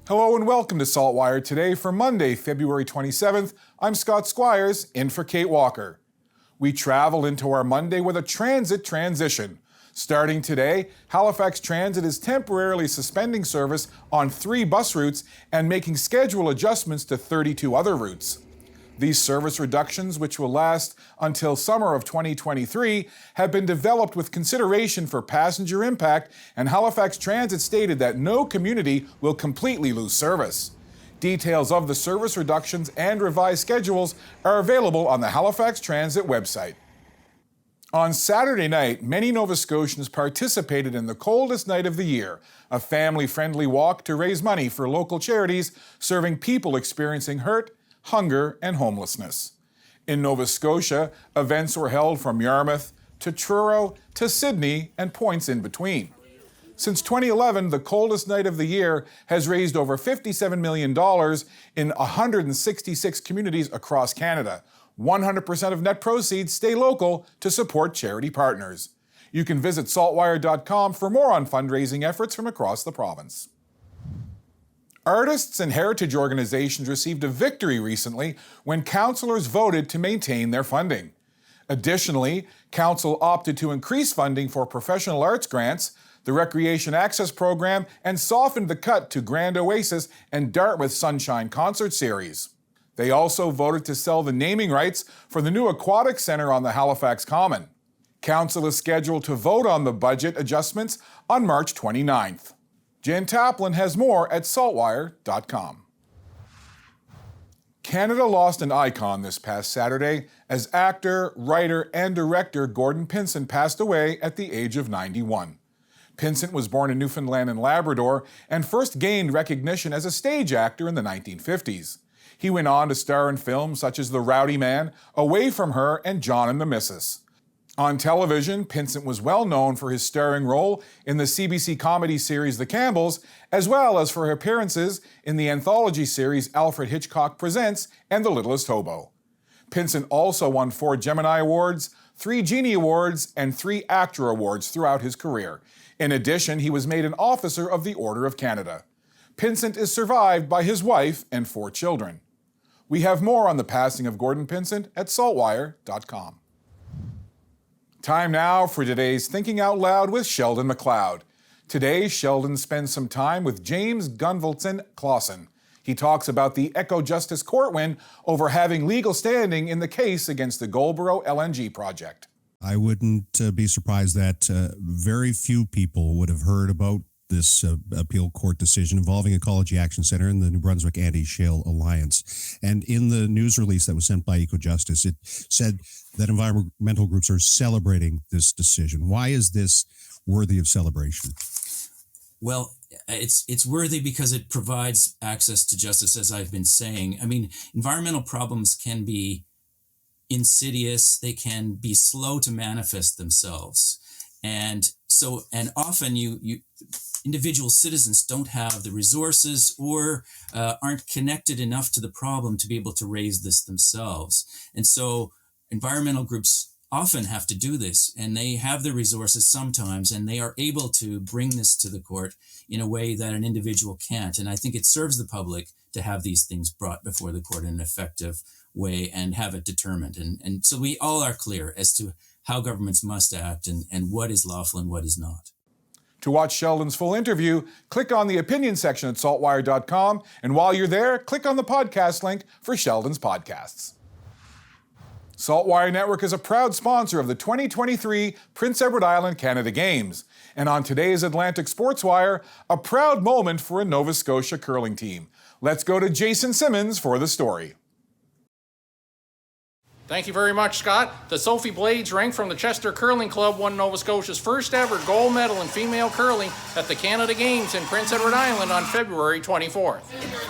Hello and welcome to SaltWire today for Monday, February 27th. I'm Scott Squires, in for Kate Walker. We travel into our Monday with a transit transition. Starting today, Halifax Transit is temporarily suspending service on 3 bus routes and making schedule adjustments to 32 other routes. These service reductions, which will last until summer of 2023, have been developed with consideration for passenger impact, and Halifax Transit stated that no community will completely lose service. Details of the service reductions and revised schedules are available on the Halifax Transit website. On Saturday night, many Nova Scotians participated in the coldest night of the year, a family-friendly walk to raise money for local charities serving people experiencing hurt, hunger, and homelessness. In Nova Scotia, events were held from Yarmouth to Truro to Sydney and points in between. Since 2011, the coldest night of the year has raised over $57 million in 166 communities across Canada. 100% of net proceeds stay local to support charity partners. You can visit SaltWire.com for more on fundraising efforts from across the province. Artists and heritage organizations received a victory recently when councillors voted to maintain their funding. Additionally, council opted to increase funding for professional arts grants, the Recreation Access Program, and softened the cut to Grand Oasis and Dartmouth Sunshine Concert Series. They also voted to sell the naming rights for the new Aquatic Centre on the Halifax Common. Council is scheduled to vote on the budget adjustments on March 29th. Jan Taplin has more at saltwire.com. Canada lost an icon this past Saturday as actor, writer, and director Gordon Pinsent passed away at the age of 91. Pinsent was born in Newfoundland and Labrador and first gained recognition as a stage actor in the 1950s. He went on to star in films such as The Rowdy Man, Away From Her, and John and the Missus. On television, Pinsent was well known for his starring role in the CBC comedy series The Campbells, as well as for appearances in the anthology series Alfred Hitchcock Presents and The Littlest Hobo. Pinsent also won 4 Gemini Awards, 3 Genie Awards, and 3 Actor Awards throughout his career. In addition, he was made an Officer of the Order of Canada. Pinsent is survived by his wife and 4 children. We have more on the passing of Gordon Pinsent at saltwire.com. Time now for today's Thinking Out Loud with Sheldon McLeod. Today, Sheldon spends some time with James Gunvalson Clausen. He talks about the Eco Justice Court win over having legal standing in the case against the Goulboro LNG project. I wouldn't be surprised that very few people would have heard about this appeal court decision involving Ecology Action Centre and the New Brunswick Anti-Shale Alliance. And in the news release that was sent by EcoJustice, it said that environmental groups are celebrating this decision. Why is this worthy of celebration? Well, it's worthy because it provides access to justice, as I've been saying. I mean, environmental problems can be insidious. They can be slow to manifest themselves. And often you individual citizens don't have the resources or aren't connected enough to the problem to be able to raise this themselves. And so environmental groups often have to do this, and they have the resources sometimes, and they are able to bring this to the court in a way that an individual can't. And I think it serves the public to have these things brought before the court in an effective way and have it determined. And so we all are clear as to how governments must act and what is lawful and what is not. To watch Sheldon's full interview, click on the opinion section at saltwire.com, and while you're there, click on the podcast link for Sheldon's podcasts. SaltWire Network is a proud sponsor of the 2023 Prince Edward Island Canada Games. And on today's Atlantic Sports Wire, a proud moment for a Nova Scotia curling team. Let's go to Jason Simmons for the story. Thank you very much, Scott. The Sophie Blades rank from the Chester Curling Club won Nova Scotia's first ever gold medal in female curling at the Canada Games in Prince Edward Island on February 24th.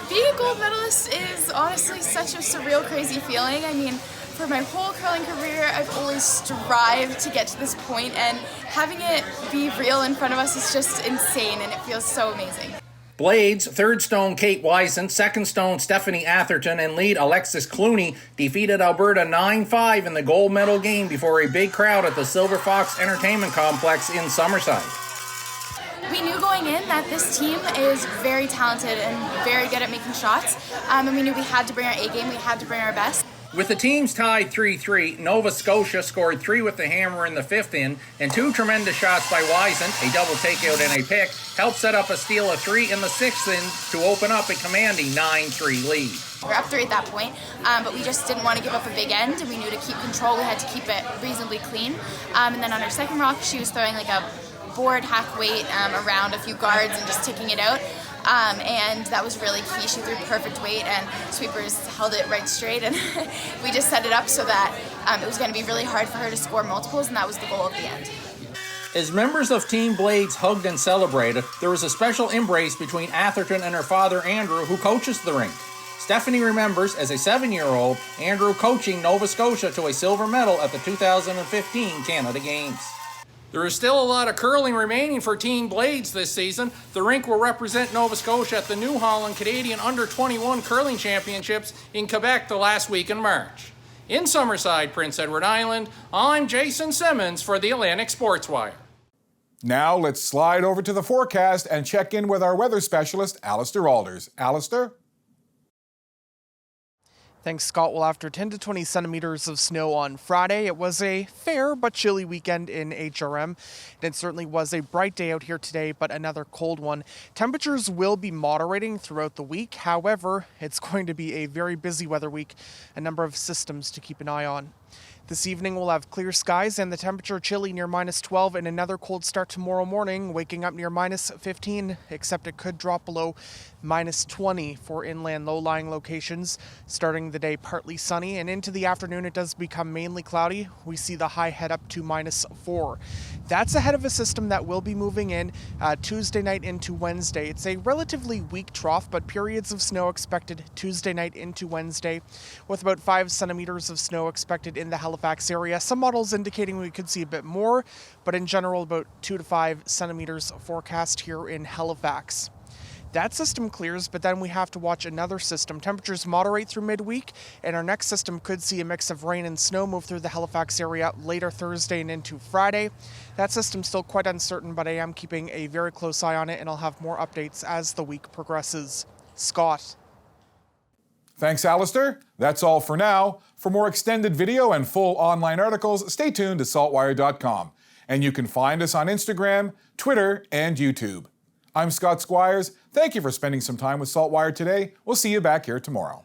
Being a gold medalist is honestly such a surreal, crazy feeling. I mean, for my whole curling career, I've always strived to get to this point, and having it be real in front of us is just insane, and it feels so amazing. Blades, third stone Kate Wyson, second stone Stephanie Atherton, and lead Alexis Clooney defeated Alberta 9-5 in the gold medal game before a big crowd at the Silver Fox Entertainment Complex in Summerside. We knew going in that this team is very talented and very good at making shots, and we knew we had to bring our A game, we had to bring our best. With the teams tied 3-3, Nova Scotia scored 3 with the hammer in the 5th inning, and 2 tremendous shots by Wiesent, a double takeout and a pick, helped set up a steal of 3 in the 6th inning to open up a commanding 9-3 lead. We were up 3 at that point, but we just didn't want to give up a big end, and we knew to keep control, we had to keep it reasonably clean. And then on our second rock, she was throwing like a board half weight around a few guards and just ticking it out. And that was really key. She threw perfect weight and sweepers held it right straight, and we just set it up so that it was going to be really hard for her to score multiples, and that was the goal of the end. As members of Team Blades hugged and celebrated, there was a special embrace between Atherton and her father Andrew, who coaches the rink. Stephanie remembers, as a 7-year-old, Andrew coaching Nova Scotia to a silver medal at the 2015 Canada Games. There is still a lot of curling remaining for Team Blades this season. The rink will represent Nova Scotia at the New Holland Canadian Under-21 Curling Championships in Quebec the last week in March. In Summerside, Prince Edward Island, I'm Jason Simmons for the Atlantic Sports Wire. Now let's slide over to the forecast and check in with our weather specialist, Alistair Alders. Alistair? Thanks, Scott. Well, after 10 to 20 centimeters of snow on Friday, it was a fair but chilly weekend in HRM. And it certainly was a bright day out here today, but another cold one. Temperatures will be moderating throughout the week. However, it's going to be a very busy weather week, a number of systems to keep an eye on. This evening we'll have clear skies and the temperature chilly near -12, and another cold start tomorrow morning, waking up near -15, except it could drop below -20 for inland low-lying locations. Starting the day partly sunny, and into the afternoon it does become mainly cloudy. We see the high head up to -4. That's ahead of a system that will be moving in Tuesday night into Wednesday. It's a relatively weak trough, but periods of snow expected Tuesday night into Wednesday, with about 5 centimeters of snow expected in the Halifax area. Some models indicating we could see a bit more, but in general about 2 to 5 centimeters forecast here in Halifax. That system clears, but then we have to watch another system. Temperatures moderate through midweek, and our next system could see a mix of rain and snow move through the Halifax area later Thursday and into Friday. That system's still quite uncertain, but I am keeping a very close eye on it, and I'll have more updates as the week progresses. Scott. Thanks, Alistair. That's all for now. For more extended video and full online articles, stay tuned to saltwire.com. And you can find us on Instagram, Twitter, and YouTube. I'm Scott Squires. Thank you for spending some time with SaltWire today. We'll see you back here tomorrow.